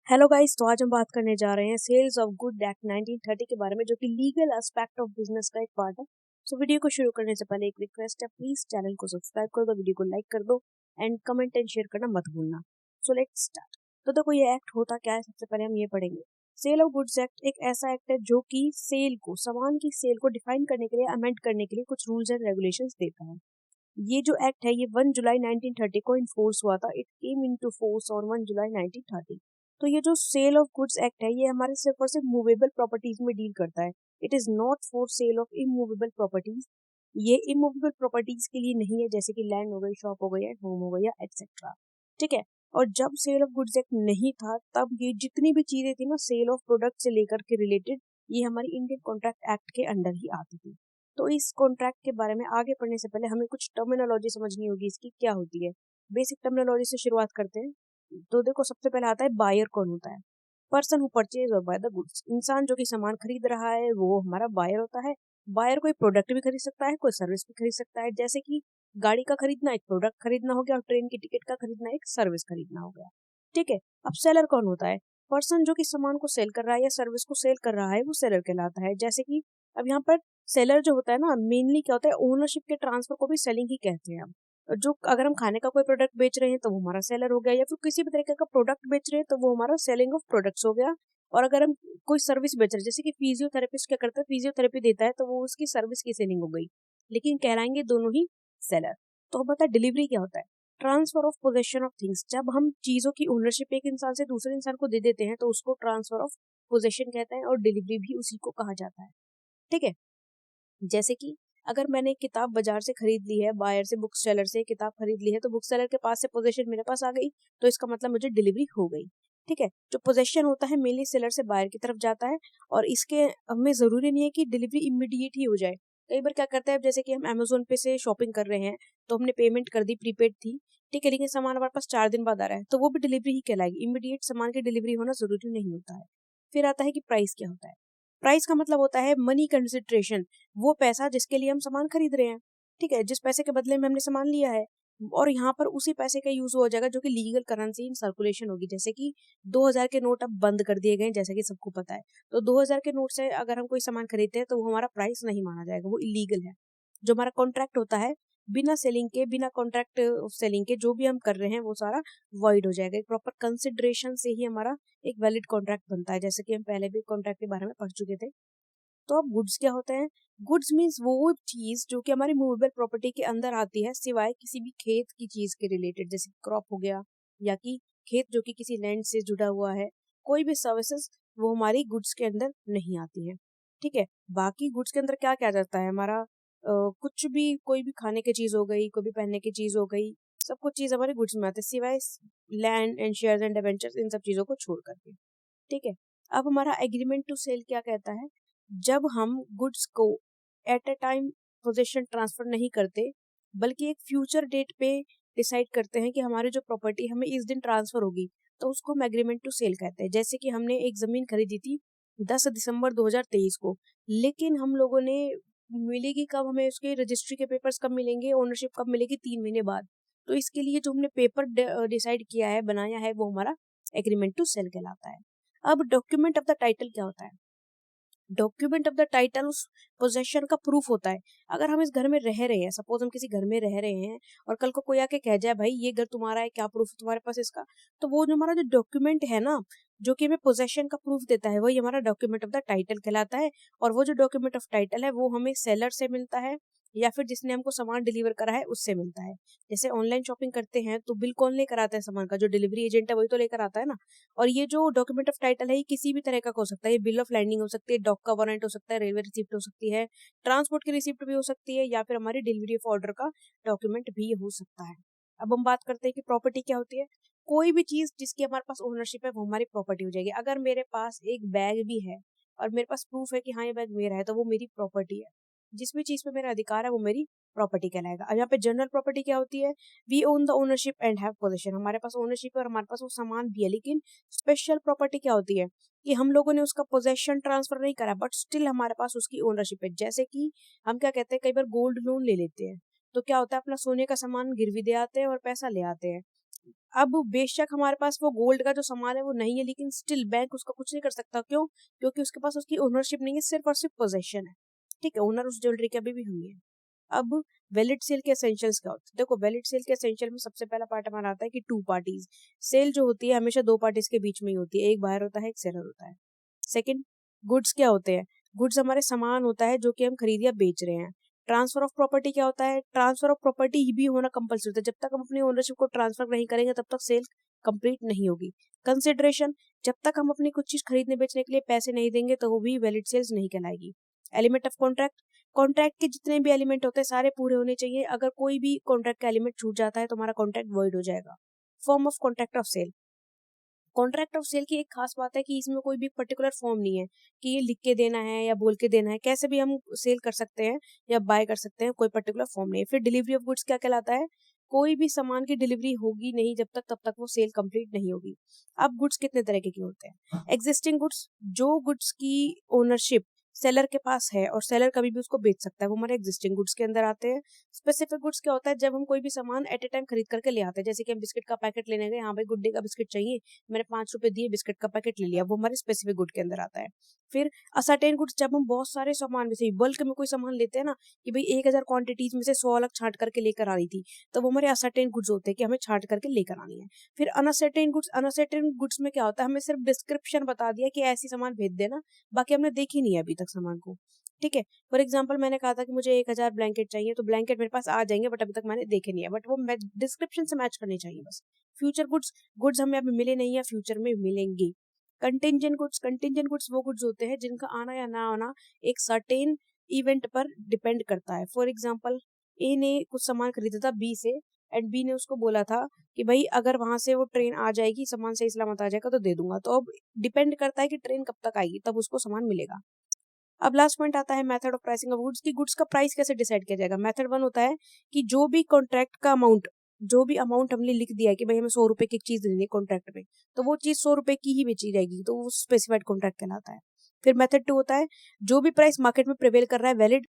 Hello guys, तो आज हम बात करने जा रहे हैं सेल्स ऑफ गुड एक्ट 1930 के बारे में, जो कि लीगल एस्पेक्ट ऑफ बिजनेस का एक पार्ट है। सो वीडियो को शुरू करने से पहले एक रिक्वेस्ट है, प्लीज चैनल को सब्सक्राइब कर दो, वीडियो को लाइक कर दो एंड कमेंट एंड शेयर करना मत भूलना। So let's start. तो देखो, ये एक्ट होता क्या है, सबसे पहले हम ये पढ़ेंगे। सेल ऑफ गुड्स एक्ट एक ऐसा एक्ट है जो कि सेल को, सामान की सेल को डिफाइन करने के लिए, अमेंड करने के लिए कुछ रूल्स एंड रेगुलेशंस देता है। ये जो एक्ट है, ये 1 जुलाई 1930 को इन्फोर्स हुआ था। It came into force on 1 जुलाई 1930। तो ये जो सेल ऑफ गुड्स एक्ट है, ये हमारे सिर्फ और सिर्फ मूवेबल प्रॉपर्टीज में डील करता है। It is not for sale of immovable properties. ये इमूवेबल प्रॉपर्टीज के लिए नहीं है, जैसे कि लैंड हो गई, शॉप हो गई, होम हो गया, एटसेट्रा। ठीक है। और जब सेल ऑफ गुड्स एक्ट नहीं था, तब ये जितनी भी चीजें थी ना, सेल ऑफ प्रोडक्ट से लेकर के रिलेटेड, ये हमारी इंडियन कॉन्ट्रैक्ट एक्ट के अंडर ही आती थी। तो इस कॉन्ट्रैक्ट के बारे में आगे पढ़ने से पहले हमें कुछ टर्मिनोलॉजी समझनी होगी, इसकी क्या होती है। बेसिक टर्मिनोलॉजी से शुरुआत करते हैं। तो देखो, सबसे पहले आता है बायर। कौन होता है? पर्सन हु परचेज और बाय द गुड्स। इंसान जो कि सामान खरीद रहा है, वो हमारा बायर होता है। बायर कोई प्रोडक्ट भी खरीद सकता है, कोई सर्विस भी खरीद सकता है। जैसे कि गाड़ी का खरीदना एक प्रोडक्ट खरीदना हो गया, और ट्रेन की टिकट का खरीदना एक सर्विस खरीदना हो गया। ठीक है। अब सेलर कौन होता है? पर्सन जो कि सामान को सेल कर रहा है या सर्विस को सेल कर रहा है, वो सेलर कहलाता है। जैसे कि अब यहाँ पर सेलर जो होता है ना, मेनली क्या होता है, ओनरशिप के ट्रांसफर को भी सेलिंग ही कहते हैं हम। जो अगर हम खाने का कोई प्रोडक्ट बेच रहे हैं तो वो हमारा सेलर हो गया, या फिर किसी भी तरीके का प्रोडक्ट बेच रहे हैं तो वो हमारा सेलिंग ऑफ प्रोडक्ट्स हो गया। और अगर हम कोई सर्विस बेच रहे हैं, जैसे कि फिजियोथेरेपिस्ट क्या करता है, फिजियोथेरेपी देता है, तो वो उसकी सर्विस की सेलिंग हो गई, लेकिन कहलाएंगे दोनों ही सेलर। तो हम बता, डिलीवरी क्या होता है? Transfer of possession of things. जब हम चीजों की ओनरशिप एक इंसान से दूसरे इंसान को दे देते हैं, तो उसको ट्रांसफर ऑफ पोजेशन कहते हैं, और डिलीवरी भी उसी को कहा जाता है। ठीक है। जैसे कि अगर मैंने एक किताब बाजार से खरीद ली है, बायर से, बुक सेलर से किताब खरीद ली है, तो बुक सेलर के पास से पोजीशन मेरे पास आ गई, तो इसका मतलब मुझे डिलीवरी हो गई। ठीक है। जो पोजीशन होता है, मेनली सेलर से बायर की तरफ जाता है, और इसके हमें जरूरी नहीं है कि डिलीवरी इमीडिएट ही हो जाए। कई बार क्या करता है, जैसे कि हम अमेजोन पे से शॉपिंग कर रहे हैं, तो हमने पेमेंट कर दी, प्रीपेड थी, ठीक है, लेकिन सामान हमारे पास 4 दिन बाद आ रहा है, तो वो भी डिलीवरी ही कहलाएगी। इमीडिएट सामान की डिलीवरी होना जरूरी नहीं होता है। फिर आता है कि प्राइस क्या होता है। प्राइस का मतलब होता है मनी कंसिडरेशन, वो पैसा जिसके लिए हम सामान खरीद रहे हैं। ठीक है, जिस पैसे के बदले में हमने सामान लिया है, और यहाँ पर उसी पैसे का यूज हो जाएगा जो कि लीगल करेंसी इन सर्कुलेशन होगी। जैसे कि 2000 के नोट अब बंद कर दिए गए, जैसे कि सबको पता है। तो 2000 के नोट से अगर हम कोई सामान खरीदते हैं, तो वो हमारा प्राइस नहीं माना जाएगा, वो इलीगल है। जो हमारा कॉन्ट्रैक्ट होता है, बिना सेलिंग के, बिना कॉन्ट्रैक्ट सेलिंग के जो भी हम कर रहे हैं, वो सारा वॉइड हो जाएगा। एक प्रॉपर कंसिडरेशन से ही हमारा एक वैलिड कॉन्ट्रैक्ट बनता है, जैसे कि हम पहले भी कॉन्ट्रैक्ट के बारे में पढ़ चुके थे। तो अब गुड्स क्या होते हैं? गुड्स मीन्स वो चीज जो कि हमारी मूवेबल प्रॉपर्टी के अंदर आती है, सिवाय किसी भी खेत की चीज के रिलेटेड, जैसे क्रॉप हो गया, या कि खेत जो कि किसी लैंड से जुड़ा हुआ है, कोई भी सर्विसेज वो हमारी गुड्स के अंदर नहीं आती है। ठीक है। बाकी गुड्स के अंदर क्या क्या जाता है हमारा? कुछ भी, कोई भी खाने की चीज हो गई, कोई भी पहनने की चीज हो गई, सब कुछ चीज हमारे गुड्स में आते हैं, सिवाय land and shares and debentures, इन सब चीजों को छोड़ करके। ठीक है। अब हमारा एग्रीमेंट टू सेल क्या कहता है? जब हम गुड्स को at a time position transfer नहीं करते, बल्कि एक फ्यूचर डेट पे डिसाइड करते हैं कि हमारी जो प्रॉपर्टी हमें इस दिन ट्रांसफर होगी, तो उसको हम एग्रीमेंट टू सेल कहते हैं। जैसे कि हमने एक जमीन खरीदी थी 10 दिसंबर 2023 को, लेकिन हम लोगों ने, मिलेगी कब हमें, उसके रजिस्ट्री के पेपर्स कब मिलेंगे, ओनरशिप कब मिलेगी, 3 महीने बाद। तो इसके लिए जो हमने पेपर डिसाइड किया है, बनाया है, वो हमारा एग्रीमेंट टू सेल कहलाता है। अब डॉक्यूमेंट ऑफ द टाइटल क्या होता है? डॉक्यूमेंट ऑफ द टाइटल उस पोजेशन का प्रूफ होता है। अगर हम इस घर में रह रहे हैं, सपोज हम किसी घर में रह रहे हैं, और कल को कोई आके कह जाए, भाई ये घर तुम्हारा है, क्या प्रूफ है तुम्हारे पास इसका, तो वो जो हमारा जो डॉक्यूमेंट है ना, जो कि हमें पोजेशन का प्रूफ देता है, वही हमारा डॉक्यूमेंट ऑफ द टाइटल कहलाता है। और वो जो डॉक्यूमेंट ऑफ टाइटल है, वो हमें सेलर से मिलता है, या फिर जिसने हमको सामान डिलीवर करा है उससे मिलता है। जैसे ऑनलाइन शॉपिंग करते हैं, तो बिल कौन लेकर आता है सामान का? जो डिलीवरी एजेंट है, वही तो लेकर आता है ना। और ये जो डॉक्यूमेंट ऑफ टाइटल है, ये किसी भी तरह का हो सकता है। ये बिल ऑफ लैंडिंग हो सकती है, डॉक का वारंट हो सकता है, रेलवे रिसिप्ट हो सकती है, ट्रांसपोर्ट की रिसिप्ट भी हो सकती है, या फिर हमारी डिलीवरी ऑफ ऑर्डर का डॉक्यूमेंट भी हो सकता है। अब हम बात करते हैं कि प्रॉपर्टी क्या होती है। कोई भी चीज जिसकी हमारे पास ओनरशिप है, वो हमारी प्रॉपर्टी हो जाएगी। अगर मेरे पास एक बैग भी है, और मेरे पास प्रूफ है कि हाँ, ये बैग मेरा है, तो वो मेरी प्रॉपर्टी है। जिस भी चीज पे मेरा अधिकार है, वो मेरी प्रॉपर्टी कहलाएगा। अब यहाँ पे जनरल प्रॉपर्टी क्या होती है? We own the ownership and have possession. हमारे पास ओनरशिप है और हमारे पास वो सामान भी है। लेकिन स्पेशल प्रॉपर्टी क्या होती है? कि हम लोगों ने उसका पोजेशन ट्रांसफर नहीं करा, बट स्टिल हमारे पास उसकी ओनरशिप है। जैसे कि हम क्या कहते हैं, कई बार गोल्ड लोन ले लेते हैं, तो क्या होता है, अपना सोने का सामान गिरवी दे आते हैं और पैसा ले आते हैं। अब बेशक हमारे पास वो गोल्ड का जो सामान है वो नहीं है, लेकिन स्टिल बैंक उसका कुछ नहीं कर सकता। क्यों? क्योंकि उसके पास उसकी ओनरशिप नहीं है, सिर्फ और सिर्फ पोजेशन है। ठीक है, ओनर उस ज्वेलरी के अभी भी हम ही है। अब वैलिड सेल के एसेंशियल्स क्या होते हैं? देखो, वैलिड सेल के एसेंशियल में सबसे पहला पार्ट हमारा आता है कि टू पार्टीज। सेल जो होती है हमेशा दो पार्टीज के बीच में ही होती है, एक बायर होता है, एक सेलर होता है। सेकंड, गुड्स क्या होते हैं? गुड्स हमारे सामान होता है जो कि हम खरीद या बेच रहे हैं। ट्रांसफर ऑफ प्रॉपर्टी क्या होता है? ट्रांसफर ऑफ प्रॉपर्टी ही भी होना कंपलसरी होता है। जब तक हम अपनी ओनरशिप को ट्रांसफर नहीं करेंगे तब तक सेल कंप्लीट नहीं होगी। कंसिडरेशन, जब तक हम अपनी कुछ चीज खरीदने बेचने के लिए पैसे नहीं देंगे तो वो भी वैलिड सेल्स नहीं कहलाएगी। एलिमेंट ऑफ कॉन्ट्रैक्ट, कॉन्ट्रैक्ट के जितने भी एलिमेंट होते हैं सारे पूरे होने चाहिए। अगर कोई भी कॉन्ट्रैक्ट का एलिमेंट छूट जाता है तो हमारा कॉन्ट्रैक्ट वॉइड हो जाएगा। Form of contract of sale, contract of sale की एक खास बात है कि इसमें कोई भी पर्टिकुलर फॉर्म नहीं है कि ये लिख के देना है या बोल के देना है, कैसे भी हम सेल कर सकते हैं या बाय कर सकते हैं, कोई पर्टिकुलर फॉर्म नहीं है। फिर डिलीवरी ऑफ गुड्स क्या कहलाता है? कोई भी सामान की डिलीवरी होगी नहीं जब तक, तब तक वो सेल कंप्लीट नहीं होगी। अब गुड्स कितने तरह के होते हैं? एग्जिस्टिंग गुड्स, जो गुड्स की ओनरशिप सेलर के पास है और सेलर कभी भी उसको बेच सकता है, वो हमारे एग्जिस्टिंग गुड्स के अंदर आते हैं। स्पेसिफिक गुड्स क्या होता है? जब हम कोई भी सामान एट ए टाइम खरीद करके ले आते हैं, जैसे कि हम बिस्किट का पैकेट लेने गए, हाँ भाई गुड डे का बिस्किट चाहिए, मैंने 5 रुपए दिए, बिस्किट का पैकेट ले लिया, वो हमारे स्पेसिफिक गुड के अंदर आता है। फिर असर्टेन गुड्स, जब हम बहुत सारे सामान में से बल्क में कोई सामान लेते हैं ना, कि भाई 1000 क्वांटिटीज में से 100 अलग छांट करके लेकर आ रही थी, तो वो हमारे असर्टेन गुड्स होते हैं कि हमें छांट करके लेकर आनी है। फिर अनअसर्टेन गुड्स, अनअसर्टेन गुड्स में क्या होता है? हमें सिर्फ डिस्क्रिप्शन बता दिया कि ऐसी सामान भेज देना, बाकी हमने देखी नहीं है अभी तक सामान को। ठीक है, फॉर एग्जाम्पल मैंने कहा था कि मुझे 1000 ब्लैंकेट चाहिए, तो ब्लैंकेट मेरे पास आ जाएंगे बट अभी तक मैंने देखे नहीं है, बट वो डिस्क्रिप्शन से मैच करनी चाहिए बस। फ्यूचर गुड्स, गुड्स हमें अभी मिले नहीं है, फ्यूचर में मिलेंगे। कंटिंजेंट गुड्स, कंटिंजेंट गुड्स वो गुड्स होते हैं जिनका आना या ना आना एक सर्टेन इवेंट पर डिपेंड करता है। फॉर एग्जाम्पल, ए ने कुछ सामान खरीदा था बी से, एंड बी ने उसको बोला था कि भाई अगर वहां से वो ट्रेन आ जाएगी, सामान सही सलामत आ जाएगा तो दे दूंगा। तो अब डिपेंड करता है कि ट्रेन कब तक आएगी, तब उसको सामान मिलेगा। अब लास्ट पॉइंट आता है method of pricing of goods, की गुड्स का प्राइस कैसे डिसाइड किया जाएगा। मेथड 1 होता है कि जो भी कॉन्ट्रैक्ट का अमाउंट, जो भी अमाउंट हमने लिख दिया है कि भाई हमें 100 रुपए की चीज देनी है कॉन्ट्रैक्ट में, तो वो चीज 100 रुपए की ही बेची जाएगी, तो वो स्पेसिफाइड कॉन्ट्रैक्ट कहलाता है। फिर मेथड 2 होता है जो भी प्राइस मार्केट में प्रिवेल कर रहा है वैलिड